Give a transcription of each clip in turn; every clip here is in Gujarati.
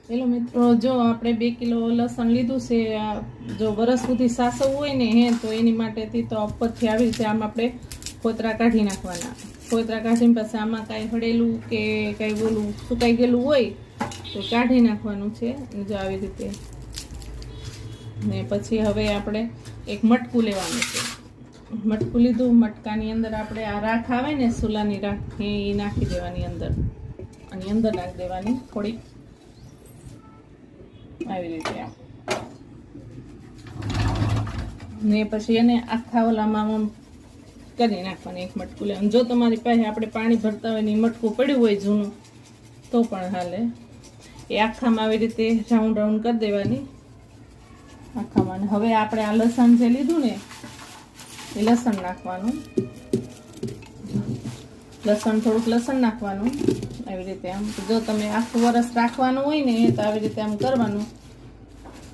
હેલો મિત્રો, જો આપણે 2 કિલો લસણ લીધું છે. જો વરસ સુધી સાસવું હોય ને તો એની માટેથી તો ઉપરથી આવી રીતે આમ આપણે ફોતરા કાઢી નાખવાના. ફોતરા કાઢીને પછી આમાં કાંઈ હળેલું કે કાંઈ બોલું સુકાઈ ગયેલું હોય તો કાઢી નાખવાનું છે. જો આવી રીતે. ને પછી હવે આપણે એક મટકું લેવાનું છે. મટકું લીધું. મટકાની અંદર આપણે આ રાખ આવે ને, સુલાની રાખ, એ નાખી દેવાની અંદર. અને અંદર નાખી દેવાની થોડીક આવી રીતે આમ. ને પછી એને આખા ઓલામાં કરી નાખવાની એક મટકું લેવાનું. જો તમારી પાસે આપણે પાણી ભરતા હોય ને મટકું પડ્યું હોય જૂનું તો પણ હાલે. એ આખામાં આવી રીતે રાઉન્ડ રાઉન્ડ કરી દેવાની આખામાં. હવે આપણે આ લસણ જે લીધું ને એ લસણ નાખવાનું. લસણ થોડુંક લસણ નાખવાનું આવી રીતે આમ. જો તમે આખું વરસ રાખવાનું હોય ને તો આવી રીતે આમ કરવાનું.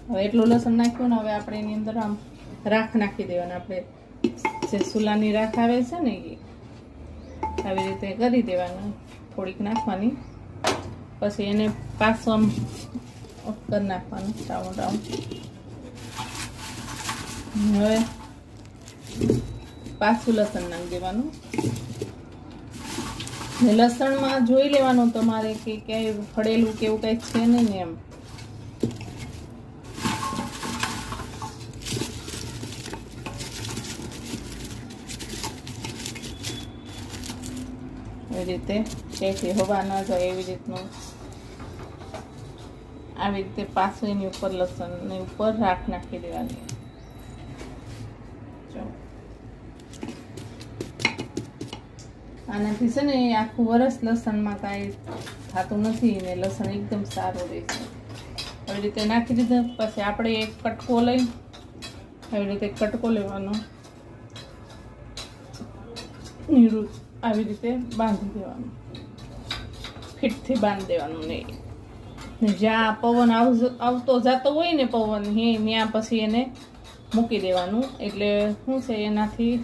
હવે એટલું લસણ નાખ્યું ને હવે આપણે એની અંદર આમ રાખ નાખી દેવાના. આપણે જે સુલાની રાખ આવે છે ને એ આવી રીતે કરી દેવાનું, થોડીક નાખવાની. પછી એને પાછું આમ કરી નાખવાનું રાઉન્ડ રાઉન્ડ. હવે પાછું લસણ નાખી દેવાનું. ને લસણમાં જોઈ લેવાનું તમારે કે ક્યાંય ફળેલું કે એવું કંઈક છે નહીં ને એમ. એવી રીતે ક્યાંયથી હવા ના જાય એવી રીતનું આવી રીતે પાછું એની ઉપર લસણની ઉપર રાખ નાખી દેવાની. આનાથી છે ને આખું વરસ લસણમાં કાંઈ થતું નથી ને લસણ એકદમ સારું રહે છે. આવી રીતે નાખી દીધું. પછી આપણે એક કટકો લઈ આવી રીતે કટકો લેવાનો, આવી રીતે બાંધી દેવાનું, ફીટથી બાંધી દેવાનું. ને જ્યાં પવન આવતો જતો હોય ને પવન ત્યાં પછી એને મૂકી દેવાનું. એટલે શું છે એનાથી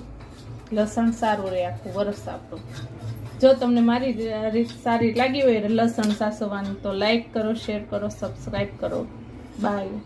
લસણ સારું રહે આખું વરસ આપણું. જો તમને મારી રીત સારી લાગી હોય લસણ સાસવવાની તો લાઈક કરો, શેર કરો, સબસ્ક્રાઈબ કરો. બાય.